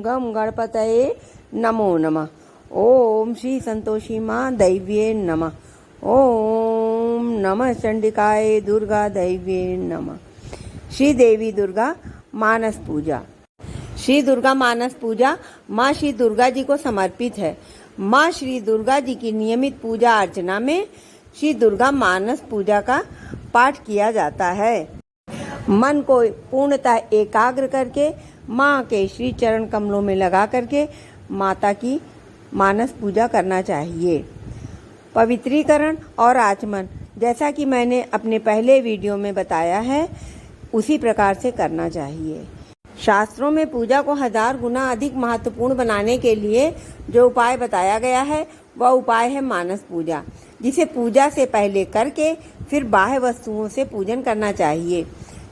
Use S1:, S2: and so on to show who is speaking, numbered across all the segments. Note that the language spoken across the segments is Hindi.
S1: गम गणपतये नमो नमः। ओम श्री संतोषी माँ दैव्ये नमः। ओम नमः चंडिकाय दुर्गा दैव्ये नमः। श्री देवी दुर्गा मानस पूजा। श्री दुर्गा मानस पूजा माँ श्री दुर्गा जी को समर्पित है। माँ श्री दुर्गा जी की नियमित पूजा अर्चना में श्री दुर्गा मानस पूजा का पाठ किया जाता है। मन को पूर्णतः एकाग्र करके माँ के श्री चरण कमलों में लगा करके माता की मानस पूजा करना चाहिए। पवित्रीकरण और आचमन जैसा कि मैंने अपने पहले वीडियो में बताया है उसी प्रकार से करना चाहिए। शास्त्रों में पूजा को 1000 गुना अधिक महत्वपूर्ण बनाने के लिए जो उपाय बताया गया है वह उपाय है मानस पूजा, जिसे पूजा से पहले करके फिर बाह्य वस्तुओं से पूजन करना चाहिए।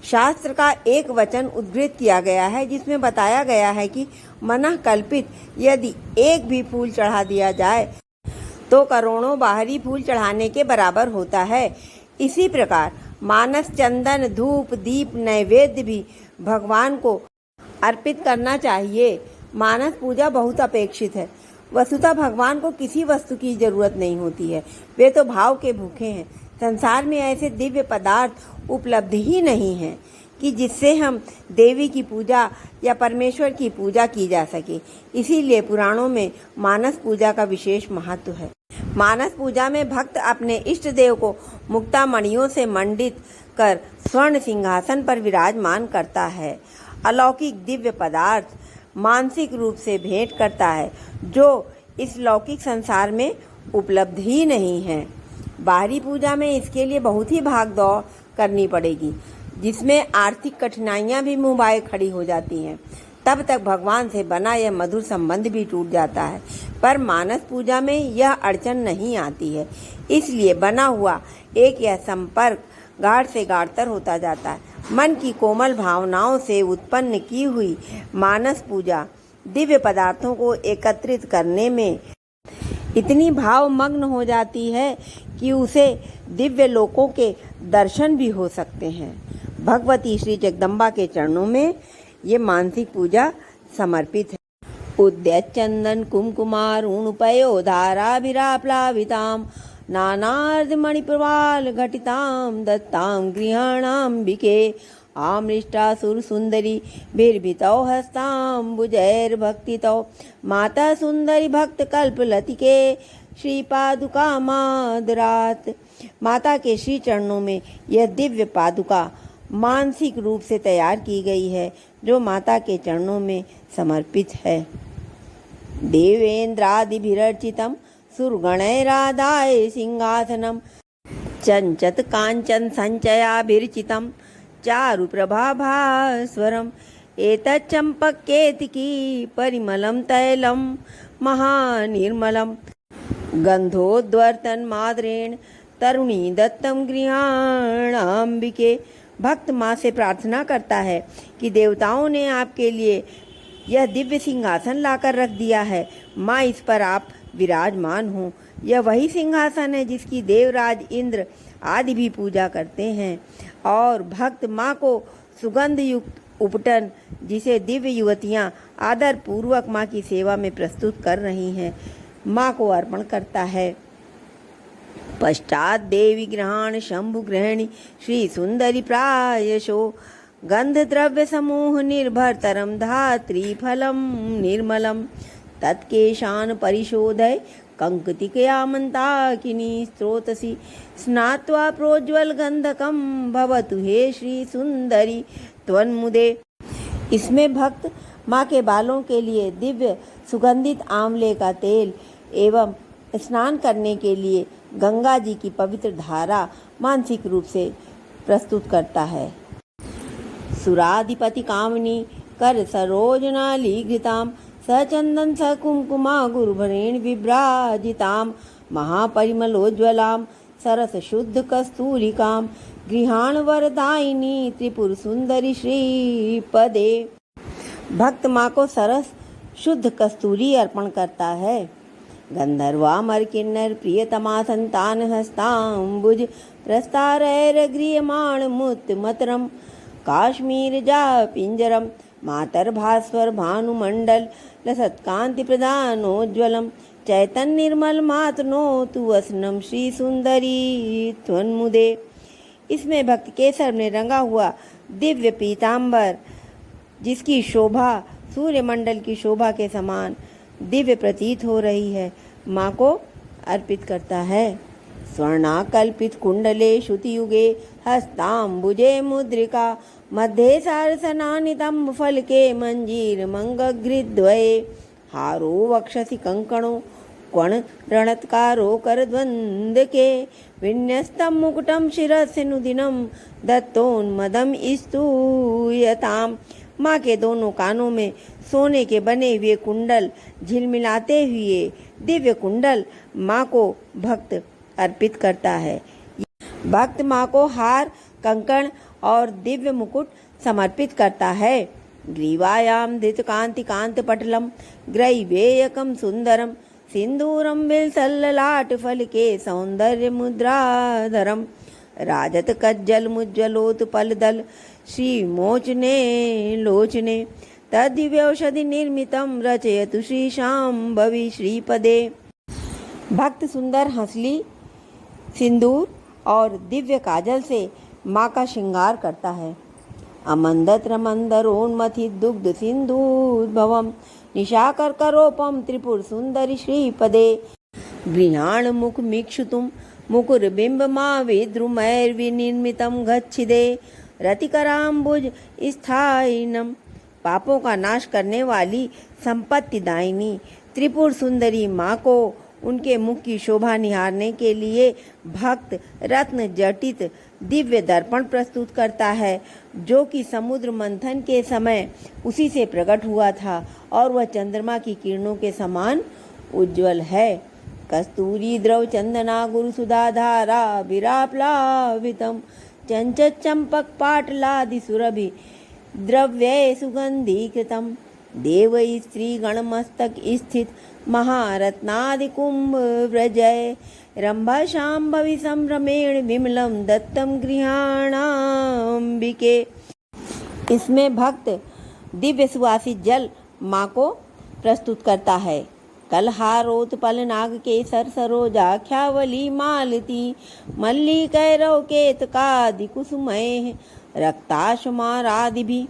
S1: शास्त्र का एक वचन उद्धृत किया गया है जिसमें बताया गया है कि मनः कल्पित यदि एक भी फूल चढ़ा दिया जाए तो करोड़ों बाहरी फूल चढ़ाने के बराबर होता है। इसी प्रकार मानस चंदन धूप दीप नैवेद्य भी भगवान को अर्पित करना चाहिए। मानस पूजा बहुत अपेक्षित है। वस्तुतः भगवान को किसी वस्तु की जरूरत नहीं होती है, वे तो भाव के भूखे हैं। संसार में ऐसे दिव्य पदार्थ उपलब्ध ही नहीं है कि जिससे हम देवी की पूजा या परमेश्वर की पूजा की जा सके। इसीलिए पुराणों में मानस पूजा का विशेष महत्व है। मानस पूजा में भक्त अपने इष्ट देव को मुक्ता मणियों से मंडित कर स्वर्ण सिंहासन पर विराजमान करता है। अलौकिक दिव्य पदार्थ मानसिक रूप से भेंट करता है जो इस लौकिक संसार में उपलब्ध ही नहीं है। बाहरी पूजा में इसके लिए बहुत ही भाग दौड़ करनी पड़ेगी, जिसमें आर्थिक कठिनाइयां भी मुंह बाए खड़ी हो जाती हैं। तब तक भगवान से बना यह मधुर संबंध भी टूट जाता है। पर मानस पूजा में यह अड़चन नहीं आती है, इसलिए बना हुआ एक यह संपर्क गाढ़ से गाढ़तर होता जाता है। मन की कोमल भावनाओं से उत्पन्न की हुई मानस पूजा दिव्य पदार्थों को एकत्रित करने में इतनी भावमग्न हो जाती है कि उसे दिव्य लोकों के दर्शन भी हो सकते हैं। भगवती श्री जगदम्बा के चरणों में ये मानसिक पूजा समर्पित है। उद्यत चंदन कुमकुमार ऊणपयो धाराभिराप्लाविताम नानार्ध मणिप्रवाल घटिताम दत्ताम गृहाणाम्बिके आमृष्टासुर सुंदरी भिर्भितौ हस्ताम्बुजैर भक्तितौ माता सुंदरी भक्त कल्पलतिके श्री पादुका मादरात। माता के श्री चरणों में यह दिव्य पादुका मानसिक रूप से तैयार की गई है जो माता के चरणों में समर्पित है। देवेंद्रादिभिरर्चितम सुरगणैराधाय सिंहासनम चंचत कांचन संचयाभिर्चितम चारु प्रभाभास्वरम एतच्चंपकेतिकी परिमलम तैलम महानिर्मलम गंधोद्वर्तन माद्रेण तरुणी दत्तम गृहाणाम्बिके। भक्त माँ से प्रार्थना करता है कि देवताओं ने आपके लिए यह दिव्य सिंहासन लाकर रख दिया है। माँ इस पर आप विराजमान हो। यह वही सिंहासन है जिसकी देवराज इंद्र आदि भी पूजा करते हैं और भक्त माँ को सुगंध युक्त उपटन जिसे दिव्य युवतियाँ आदर पूर्वक माँ की सेवा में प्रस्तुत कर रही हैं माँ को अर्पण करता है। पश्चात देवी ग्रहण शंभु ग्रहणी श्री सुंदरी प्रायशो गंध द्रव्य समूह निर्भर तरम धात्री फलम निर्मलम तत्केशान परिशोधय कंकतिकया मंताकिनी स्रोतसी स्नात्वा प्रोज्वल गंधकम भवतु हे श्री सुंदरी त्वन्मुदे। इसमें भक्त माँ के बालों के लिए दिव्य सुगंधित आंवले का तेल एवं स्नान करने के लिए गंगा जी की पवित्र धारा मानसिक रूप से प्रस्तुत करता है। सुराधिपति कामिनी कर सरोजनाली घृताम सचंदन सकुमकुमा गुरुभरेण विभ्राजिताम महापरिमलोज्वलाम सरस शुद्ध कस्तूरिकाम गृहाण वरदायिनी त्रिपुर सुंदरी श्रीपदे। भक्त माँ को सरस शुद्ध कस्तूरी अर्पण करता है। गंधर्वामर किन्नर प्रियतमा संतान हस्ताम्बुज प्रस्तारैर्गृह्यमाण मुक्त मतरम काश्मीर जा पिंजरम मातर्भास्वर भानुमंडल लसत्कांति प्रदानोज्ज्वलम चैतन्य निर्मल मातनोतु वसनम श्री सुंदरी त्वन्मुदे। इसमें भक्त केसर में रंगा हुआ दिव्य पीतांबर, जिसकी शोभा सूर्यमंडल की शोभा के समान दिव्य प्रतीत हो रही है, माँ को अर्पित करता है। स्वर्णाकल्पित कुंडले श्रुतियुगे हस्ताम्बुजे मुद्रिका मध्ये सारसनानितंब फलके मंजीर मंगघ्रिद्वये हारो वक्षसि कंकणो क्वण रणत्कारो करद्वन्द्के विन्यस्तं मुकुटं शिरस्य नुदिनं दत्तोन्मदं स्तूयताम्। माँ के दोनों कानों में सोने के बने हुए कुंडल झिलमिलाते हुए दिव्य कुंडल माँ को भक्त अर्पित करता है। भक्त माँ को हार, कंकण और दिव्य मुकुट समर्पित करता है। ग्रीवायाम धृत कांति कांत पटलम ग्रैवेयकम सुंदरम सिंदूरम विलसल्ललाट फल के सौंदर्य मुद्राधरम राजत कज्जल मुज्जलोत्पल दल श्री मोचने लोचने तद्दिव्यौषधि निर्मितम रचयतु श्री शांभवी श्रीपदे। भक्त सुंदर हंसली, सिंदूर और दिव्य काजल से माँ का श्रृंगार करता है। अमंदत्र मंदरोन्मथि दुग्ध सिंधुद्भवम निशाकर करोपम त्रिपुर सुंदरी श्रीपदे गृहाण मुख मीक्षुतुम मुकुर बिंब माँ विद्रुमैर्विनिर्मितम गच्छिदे रतिकराम्बुज स्थायिनम। पापों का नाश करने वाली संपत्ति दायिनी त्रिपुर सुंदरी माँ को उनके मुख की शोभा निहारने के लिए भक्त रत्न जटित दिव्य दर्पण प्रस्तुत करता है, जो कि समुद्र मंथन के समय उसी से प्रकट हुआ था और वह चंद्रमा की किरणों के समान उज्जवल है। कस्तूरी द्रव चंदना गुरु सुधाधारा विराप्लावितम चंचत चंपक पाटलादि सुरभि द्रव्ये सुगंधीकृतम देव स्त्री गणमस्तक स्थित महारत्नादि कुंभ व्रजय रंभा शांभवी संभ्रमेण विमलम दत्तम गृहाणाम्बिके। इसमें भक्त दिव्य सुवासित जल माँ को प्रस्तुत करता है। कलहारोत्पल नाग केसर सरोजाख्यावली मालती मल्ली कैरव केतकादि कुसुमय रक्ताशमारादिभिः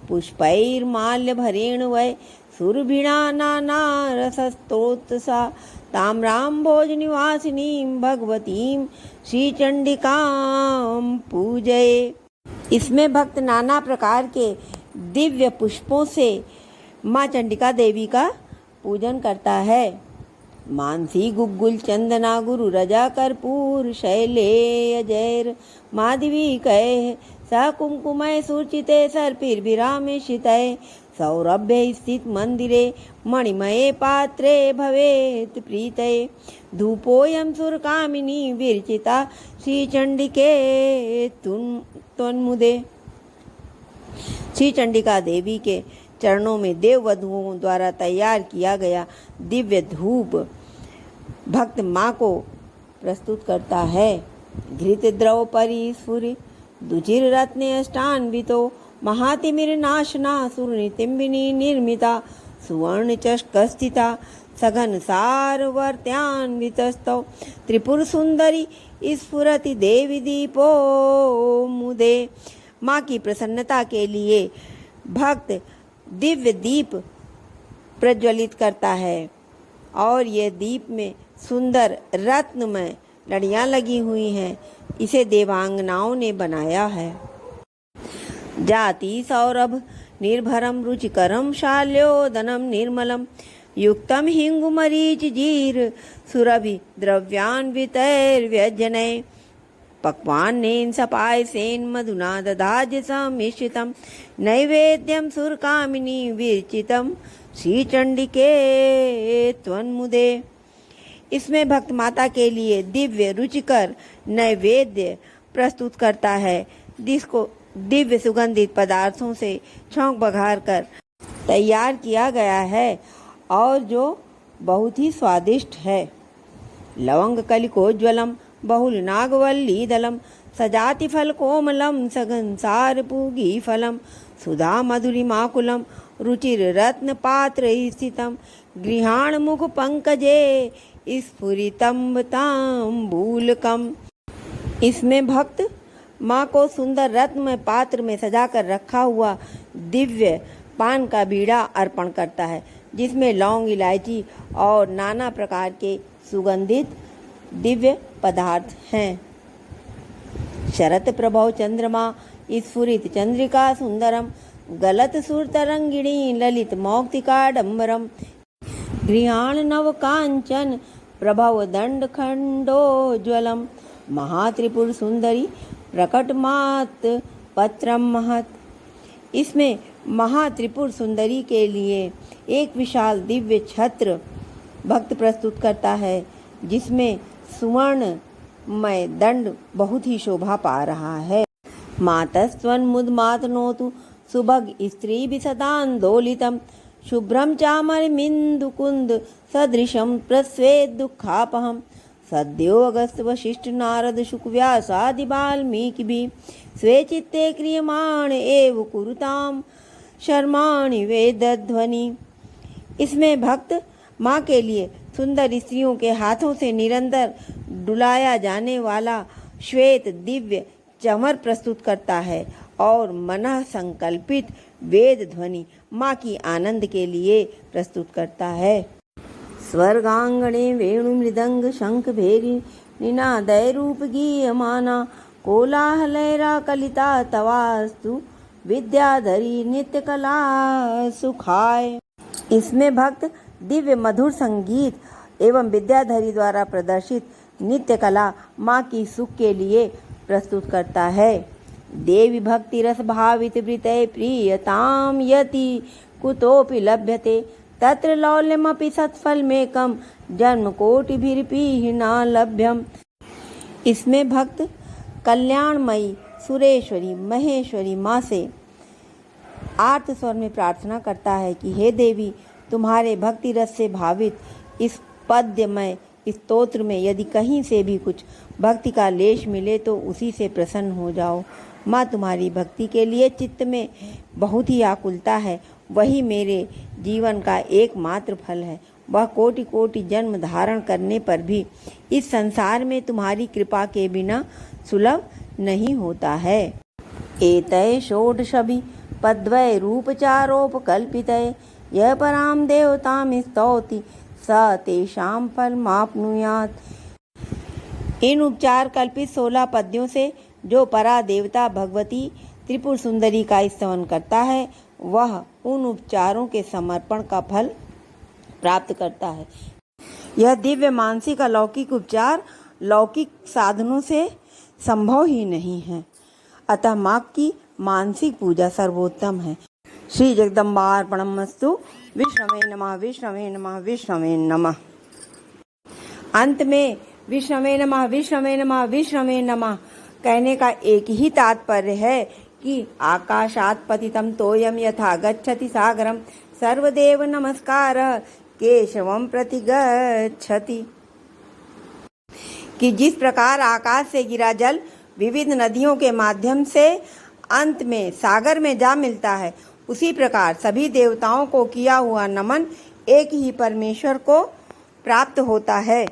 S1: पुष्पैर्माल्यभरेण वै सुरभिणा नाना रसस्तोत्रसा ताम्राम्भोजनिवासिनीं भगवतीं श्रीचंडिकां पूजये। इसमें भक्त नाना प्रकार के दिव्य पुष्पों से माँ चंडिका देवी का पूजन करता है। मानसी गुग्गुल चंदना गुरु रजा कर्पूर शैलेयजैर माधवी कय स कुंकुमय सुर्चिते सर्पिर्भिरामेशितये सौरभ्य स्थित मंदिरे मणिमये पात्रे भवेत् प्रीतये धूपोऽयं सुरकामिनी विरचिता श्रीचंडिके त्वन्मुदे। श्री चंडिका देवी के चरणों में देव वधुओं द्वारा तैयार किया गया दिव्य धूप भक्त माँ को प्रस्तुत करता है। घृत द्रव परिस्फुर दुचिर रत्ने अष्टान्वितो महातिमिरनाशना सुरनितिम्बिनी निर्मिता सुवर्ण चषकस्थिता सघन सारवर्त्यान्वितस्तौ त्रिपुर सुंदरी स्फुरति देवी दीपो मुदे। माँ की प्रसन्नता के लिए भक्त दिव्य दीप प्रज्वलित करता है और यह दीप में सुंदर रत्नमय लड़ियां लगी हुई हैं। इसे देवांगनाओं ने बनाया है। जाति सौरभ निर्भरम रुचिकरम शाल्योदनम निर्मलम युक्तम हिंगुमरीच जीर सुरभि द्रव्यान्वितैर्व्यजनैः पक्वान्नेन सपायसेन मधुना दधाज समिश्रितं नैवेद्यं सुरकामिनी विरचितं श्रीचंडिके त्वन्मुदे। इसमें भक्त माता के लिए दिव्य रुचिकर नैवेद्य प्रस्तुत करता है, जिसको दिव्य सुगंधित पदार्थों से छौंक बघार कर तैयार किया गया है और जो बहुत ही स्वादिष्ट है। लवंग कलिकोज्ज्वलम बहुल नागवल्ली दलम सजाति फल कोमलम सघन सार पूगी फलम सुधा मधुरिमाकुलं रुचिररत्नपात्र स्थितं गृहाण मुख पंकजे स्फुरितं तांबूलकम्। इसमें भक्त माँ को सुंदर रत्न पात्र में सजाकर रखा हुआ दिव्य पान का बीड़ा अर्पण करता है, जिसमें लौंग, इलायची और नाना प्रकार के सुगंधित दिव्य पदार्थ हैं। शरत प्रभौ चंद्रमा स्फुरित चंद्रिका सुंदरम गलत सुर तरंगिणी ललित मौक्तिकाडंबरम गृहाण नव कांचन प्रभव दंड खंडोज्वलम महात्रिपुर सुंदरी प्रकट मात पत्रम महत। इसमें महात्रिपुर सुंदरी के लिए एक विशाल दिव्य छत्र भक्त प्रस्तुत करता है, जिसमें सुवर्णमय दंड बहुत ही शोभा पा रहा है। मातस्त्वन् मुदमातनोतु सुभग स्त्री विसदान्दोलितं शुभ्रं चामरमिन्दुकुन्द सदृशं प्रस्वेद दुःखापहम् सद्यो अगस्त वशिष्ठ नारद शुक व्यासादि वाल्मीकिभिः स्वे चित्ते क्रियमाण एव कुरुताम शर्माणि वेदध्वनि। इसमें भक्त माँ के लिए सुंदर स्त्रियों के हाथों से निरंतर डुलाया जाने वाला श्वेत दिव्य चमर प्रस्तुत करता है और मनः संकल्पित वेद ध्वनि माँ की आनंद के लिए प्रस्तुत करता है। स्वर्गांगणे वेणु मृदंग शंख भेरी निनादय रूप गीयमाना कोलाहलैरा कलिता तवास्तु विद्याधरी नित्य कला सुखाय। इसमें भक्त दिव्य मधुर संगीत एवं विद्याधरी द्वारा प्रदर्शित नित्य कला माँ की सुख के लिए प्रस्तुत करता है। देवी भक्ति रस भावित वृतय प्रियताम यति कुतोपि लभ्यते तत्र लौल्यमपि सत्फलमेकं जन्म कोटिभिरपि न लभ्यम। इसमें भक्त कल्याणमयी सुरेश्वरी महेश्वरी माँ से आर्त स्वर में प्रार्थना करता है कि हे देवी, तुम्हारे भक्ति रस से भावित इस पद्यमय स्तोत्र में यदि कहीं से भी कुछ भक्ति का लेश मिले तो उसी से प्रसन्न हो जाओ। माँ, तुम्हारी भक्ति के लिए चित्त में बहुत ही आकुलता है, वही मेरे जीवन का एकमात्र फल है। वह कोटि कोटि जन्म धारण करने पर भी इस संसार में तुम्हारी कृपा के बिना सुलभ नहीं होता है। एतय षोडशभि पद्वय रूपचारोपकल्पितय यह पराम देवताम स्तौति स तेषां फलमाप्नुयात्। इन उपचार कल्पित 16 पद्यों से जो परा देवता भगवती त्रिपुर सुंदरी का स्तवन करता है, वह उन उपचारों के समर्पण का फल प्राप्त करता है। यह दिव्य मानसिक अलौकिक उपचार लौकिक साधनों से संभव ही नहीं है, अतः माँ की मानसिक पूजा सर्वोत्तम है। श्री जगदम्बार्पणमस्तु। विष्णवे नमः, विष्णवे नमः, विष्णवे नमः। अंत में विष्णवे नमः, विष्णवे नमः, विष्णवे नमः कहने का एक ही तात्पर्य है कि आकाशात् पतितं तोयं यथा गच्छति सागरं सर्वदेव नमस्कारः केशवं प्रति गच्छति। कि जिस प्रकार आकाश से गिरा जल विविध नदियों के माध्यम से अंत में सागर में जा मिलता है, उसी प्रकार सभी देवताओं को किया हुआ नमन एक ही परमेश्वर को प्राप्त होता है।